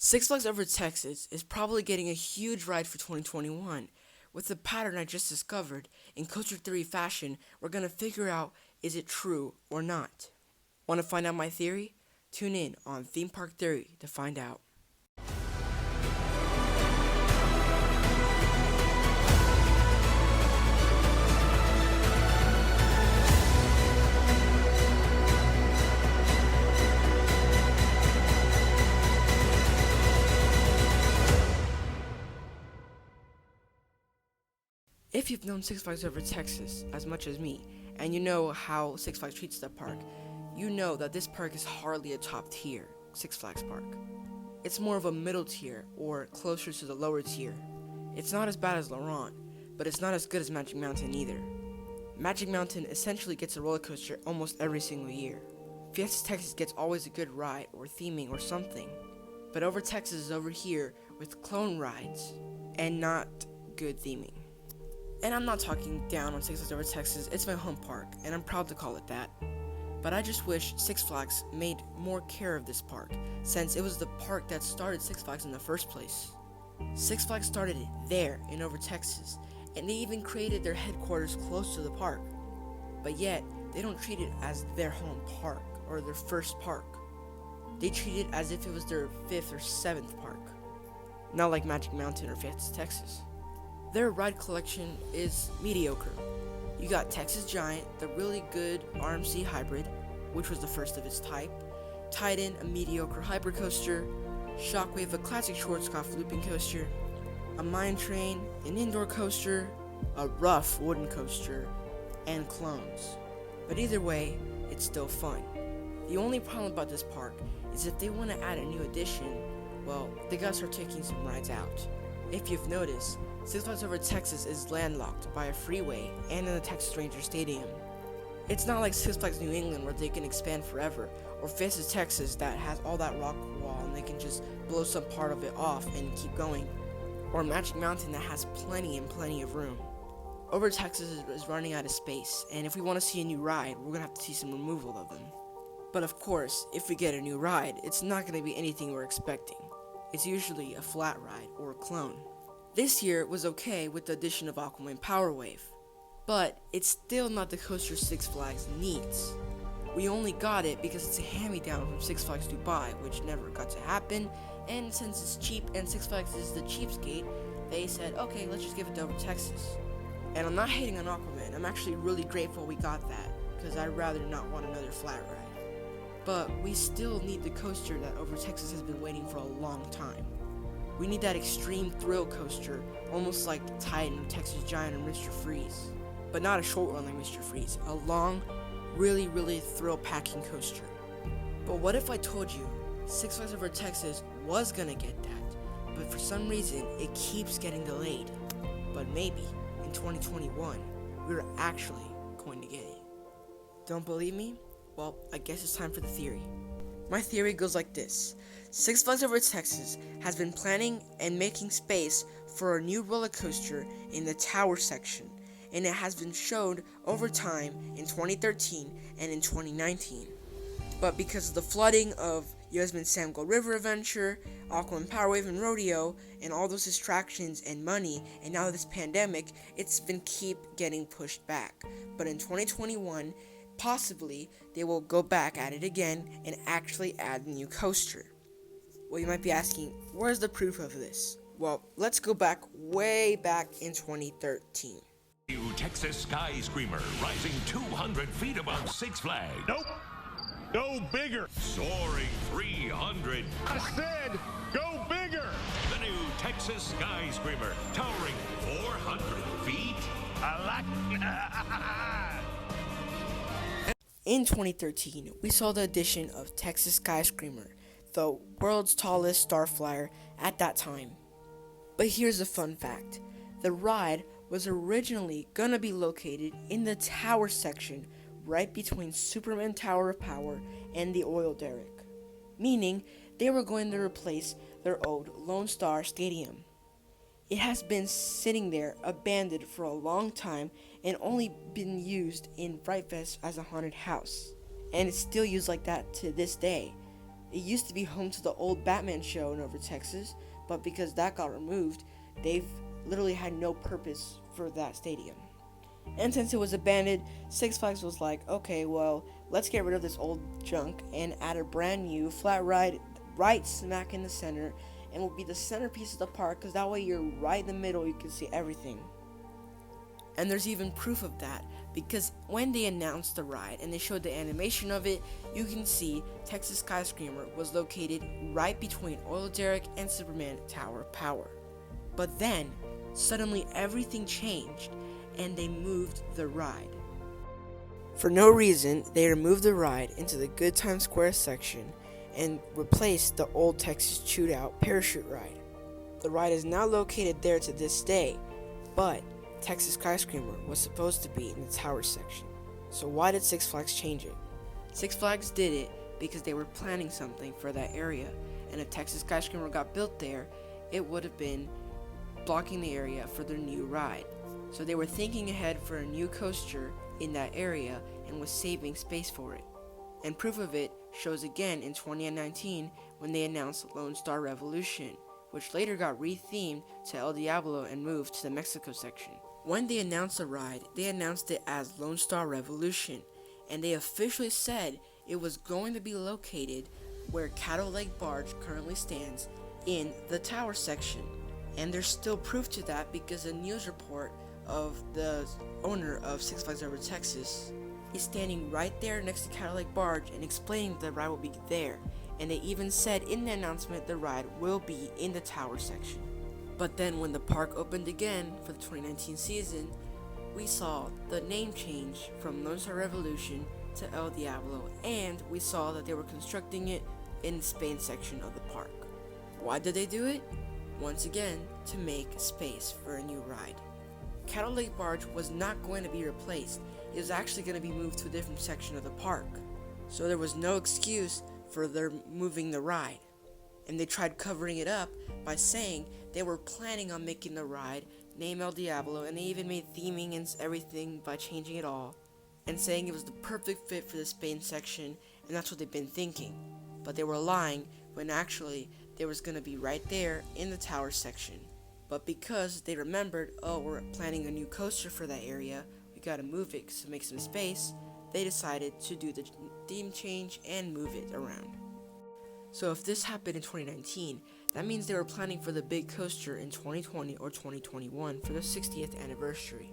Six Flags Over Texas is probably getting a huge ride for 2021. With the pattern I just discovered, in Coaster Theory fashion, we're going to figure out is it true or not. Want to find out my theory? Tune in on Theme Park Theory to find out. If you've known Six Flags Over Texas as much as me, and you know how Six Flags treats the park, you know that this park is hardly a top tier Six Flags park. It's more of a middle tier, or closer to the lower tier. It's not as bad as Laurent, but it's not as good as Magic Mountain either. Magic Mountain essentially gets a roller coaster almost every single year. Fiesta Texas gets always a good ride, or theming, or something. But Over Texas is over here with clone rides, and not good theming. And I'm not talking down on Six Flags Over Texas, it's my home park, and I'm proud to call it that. But I just wish Six Flags made more care of this park, since it was the park that started Six Flags in the first place. Six Flags started it there in Over Texas, and they even created their headquarters close to the park. But yet, they don't treat it as their home park, or their first park. They treat it as if it was their 5th or 7th park. Not like Magic Mountain or Fiesta Texas. Their ride collection is mediocre. You got Texas Giant, the really good RMC hybrid, which was the first of its type, Titan, a mediocre hypercoaster, Shockwave, a classic Schwarzkopf looping coaster, a Mine Train, an indoor coaster, a rough wooden coaster, and clones. But either way, it's still fun. The only problem about this park is if they want to add a new addition, well, they gotta start taking some rides out. If you've noticed, Six Flags Over Texas is landlocked by a freeway and in the Texas Ranger Stadium. It's not like Six Flags New England where they can expand forever, or Fiesta Texas that has all that rock wall and they can just blow some part of it off and keep going, or Magic Mountain that has plenty of room. Over Texas is running out of space, and if we want to see a new ride, we're going to have to see some removal of them. But of course, if we get a new ride, it's not going to be anything we're expecting. It's usually a flat ride or a clone. This year was okay with the addition of Aquaman Power Wave, but it's still not the coaster Six Flags needs. We only got it because it's a hand-me-down from Six Flags Dubai, which never got to happen, and since it's cheap and Six Flags is the cheapskate, they said, okay, let's just give it to Over Texas. And I'm not hating on Aquaman, I'm actually really grateful we got that, because I'd rather not want another flat ride. But we still need the coaster that Over Texas has been waiting for a long time. We need that extreme thrill coaster, almost like Titan, Texas Giant, or Mr. Freeze. But not a short one like Mr. Freeze, a long, really thrill-packing coaster. But what if I told you Six Flags Over Texas was gonna get that, but for some reason it keeps getting delayed. But maybe in 2021, we're actually going to get it. Don't believe me? Well, I guess it's time for the theory. My theory goes like this. Six Flags Over Texas has been planning and making space for a new roller coaster in the tower section, and it has been showed over time in 2013 and in 2019. But because of the flooding of Yasmin Sam Gold River Adventure, Aquaman Power Wave and Rodeo, and all those distractions and money, and now this pandemic, it's been keep getting pushed back. But in 2021, possibly they will go back at it again and actually add a new coaster. Well, you might be asking, where's the proof of this? Well, let's go back way back in 2013. New Texas Sky Screamer, rising 200 feet above Six Flags. Nope. Go bigger. Soaring 300. I said go bigger. The new Texas Sky Screamer, towering 400 feet. I like In 2013, we saw the addition of Texas Sky Screamer, the world's tallest star flyer at that time. But here's a fun fact. The ride was originally gonna be located in the tower section right between Superman Tower of Power and the oil derrick, meaning they were going to replace their old Lone Star Stadium. It has been sitting there abandoned for a long time and only been used in Fright Fest as a haunted house, and it's still used like that to this day. It used to be home to the old Batman show in Over Texas, but because that got removed, they've literally had no purpose for that stadium. And since it was abandoned, Six Flags was like, okay, well, let's get rid of this old junk and add a brand new flat ride right smack in the center, and will be the centerpiece of the park, because that way you're right in the middle, you can see everything. And there's even proof of that, because when they announced the ride and they showed the animation of it, you can see Texas Skyscraper was located right between Oil Derrick and Superman Tower of Power. But then, suddenly everything changed, and they moved the ride. For no reason, they removed the ride into the Good Times Square section and replaced the old Texas Shootout parachute ride. The ride is now located there to this day, but Texas Skyscraper was supposed to be in the tower section. So why did Six Flags change it? Six Flags did it because they were planning something for that area, and if Texas Skyscraper got built there, it would have been blocking the area for their new ride. So they were thinking ahead for a new coaster in that area and was saving space for it. And proof of it shows again in 2019 when they announced Lone Star Revolution, which later got rethemed to El Diablo and moved to the Mexico section. When they announced the ride, they announced it as Lone Star Revolution, and they officially said it was going to be located where Cattle Lake Barge currently stands in the tower section. And there's still proof to that because a news report of the owner of Six Flags Over Texas is standing right there next to Cattle Lake Barge and explaining the ride will be there. And they even said in the announcement the ride will be in the tower section. But then when the park opened again for the 2019 season, we saw the name change from Lone Star Revolution to El Diablo, and we saw that they were constructing it in the Spain section of the park. Why did they do it? Once again, to make space for a new ride. Cattle Lake Barge was not going to be replaced. It was actually going to be moved to a different section of the park. So there was no excuse for their moving the ride. And they tried covering it up by saying they were planning on making the ride name El Diablo, and they even made theming and everything by changing it all, and saying it was the perfect fit for the Spain section, and that's what they've been thinking. But they were lying when actually they was going to be right there in the tower section. But because they remembered, oh, we're planning a new coaster for that area, we gotta move it to make some space, they decided to do the theme change and move it around. So if this happened in 2019, that means they were planning for the big coaster in 2020 or 2021 for the 60th anniversary.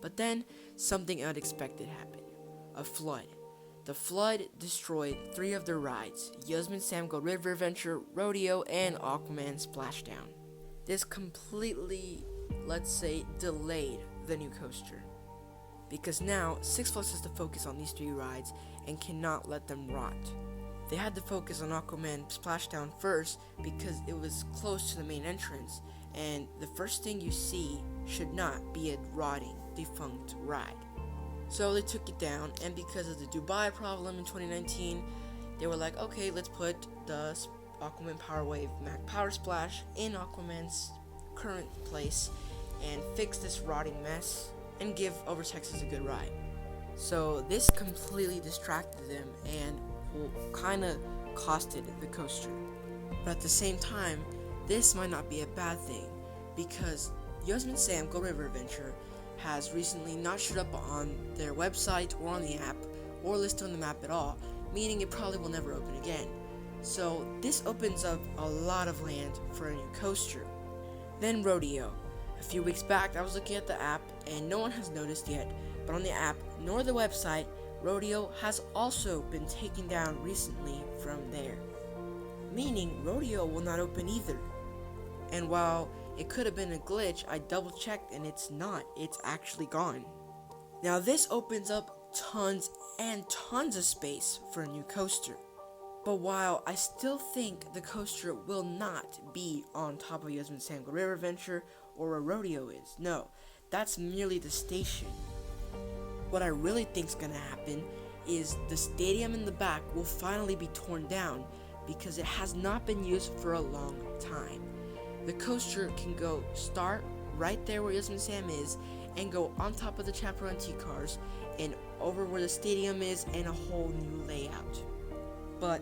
But then, something unexpected happened. A flood. The flood destroyed 3 of their rides, Yasmin Sam Go River Adventure, Rodeo, and Aquaman Splashdown. This completely, let's say, delayed the new coaster. Because now, Six Flags has to focus on these 3 rides and cannot let them rot. They had to focus on Aquaman Splashdown first because it was close to the main entrance, and the first thing you see should not be a rotting, defunct ride. So they took it down, and because of the Dubai problem in 2019, they were like, okay, let's put the Aquaman Power Wave Mac Power Splash in Aquaman's current place and fix this rotting mess and give Over Texas a good ride. So this completely distracted them and kind of costed the coaster. But at the same time, this might not be a bad thing because Yasmin Sam Go River Adventure has recently not showed up on their website or on the app or listed on the map at all, meaning it probably will never open again. So this opens up a lot of land for a new coaster. Then Rodeo. A few weeks back I was looking at the app and no one has noticed yet, but on the app nor the website, Rodeo has also been taken down recently from there. Meaning Rodeo will not open either. And while it could have been a glitch, I double checked and it's not, it's actually gone. Now this opens up tons and tons of space for a new coaster. But while I still think the coaster will not be on top of Yasmin Sam Go River Adventure or where Rodeo is, no, that's merely the station. What I really think's gonna happen is the stadium in the back will finally be torn down because it has not been used for a long time. The coaster can go start right there where Yasmin Sam is and go on top of the Chaparral cars and over where the stadium is and a whole new layout. But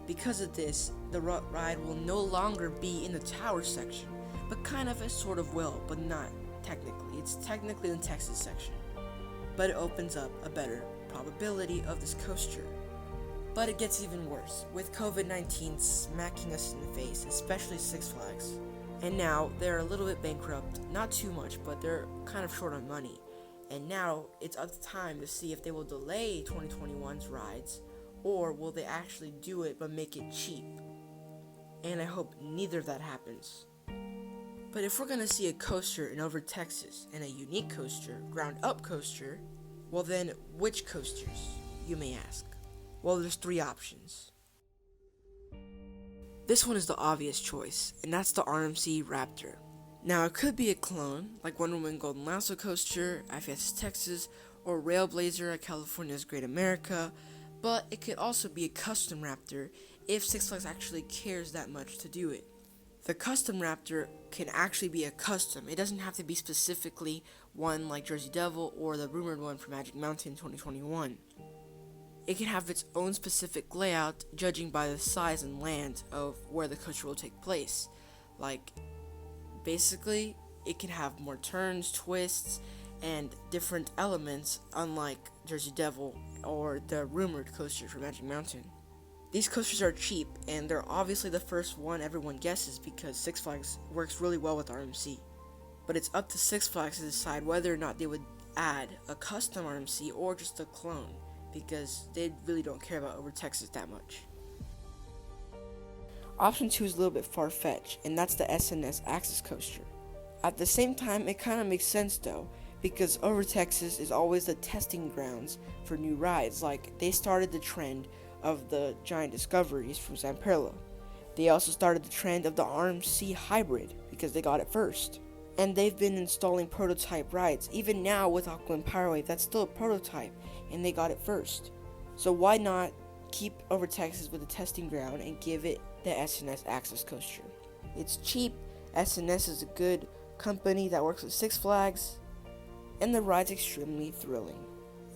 Because of this, the ride will no longer be in the tower section, but kind of a sort of will, but not technically. It's technically in the Texas section, but it opens up a better probability of this coaster. But it gets even worse, with COVID-19 smacking us in the face, especially Six Flags. And now they're a little bit bankrupt, not too much, but they're kind of short on money. And now it's up to time to see if they will delay 2021's rides, or will they actually do it but make it cheap. And I hope neither of that happens. But if we're going to see a coaster in Over Texas, and a unique coaster, ground up coaster, well then, which coasters, you may ask? Well, there's 3 options. This one is the obvious choice, and that's the RMC Raptor. Now, it could be a clone, like Wonder Woman Golden Lasso Coaster at Farfetched Texas, or Railblazer at California's Great America, but it could also be a custom Raptor if Six Flags actually cares that much to do it. The custom Raptor can actually be a custom. It doesn't have to be specifically one like Jersey Devil or the rumored one for Magic Mountain 2021. It can have its own specific layout judging by the size and land of where the coaster will take place. Like, basically, it can have more turns, twists, and different elements unlike Jersey Devil or the rumored coaster for Magic Mountain. These coasters are cheap, and they're obviously the first one everyone guesses because Six Flags works really well with RMC. But it's up to Six Flags to decide whether or not they would add a custom RMC or just a clone, because they really don't care about Over Texas that much. Option 2 is a little bit far-fetched, and that's the SNS Axis Coaster. At the same time, it kind of makes sense though, because Over Texas is always the testing grounds for new rides. Like, they started the trend of the giant discoveries from Zamperla. They also started the trend of the RMC Hybrid, because they got it first. And they've been installing prototype rides. Even now with Aqua Empirewave, that's still a prototype, and they got it first. So why not keep Over Texas with the testing ground and give it the SNS Axis Coaster? It's cheap, SNS is a good company that works with Six Flags, and the ride's extremely thrilling.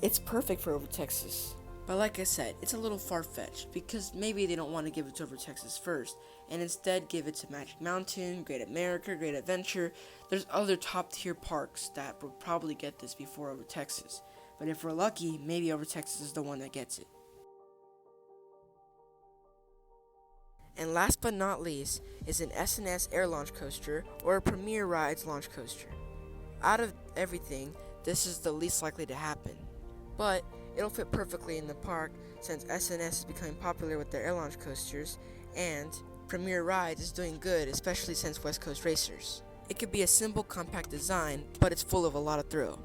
It's perfect for Over Texas. But like I said, it's a little far-fetched, because maybe they don't want to give it to Over Texas first, and instead give it to Magic Mountain, Great America, Great Adventure. There's other top-tier parks that would probably get this before Over Texas. But if we're lucky, maybe Over Texas is the one that gets it. And last but not least is an SNS Air Launch Coaster or a Premier Rides Launch Coaster. Out of everything, this is the least likely to happen. But it'll fit perfectly in the park since SNS is becoming popular with their air launch coasters, and Premier Rides is doing good, especially since West Coast Racers. It could be a simple, compact design, but it's full of a lot of thrill.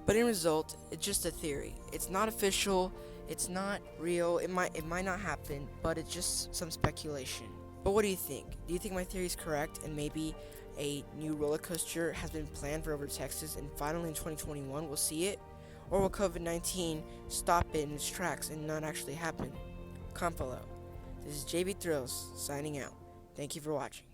But in result, it's just a theory. It's not official, it's not real, it might not happen, but it's just some speculation. But what do you think? Do you think my theory is correct, and maybe a new roller coaster has been planned for Over Texas, and finally in 2021 we'll see it? Or will COVID-19 stop it in its tracks and not actually happen? Comment below. This is JB Thrills signing out. Thank you for watching.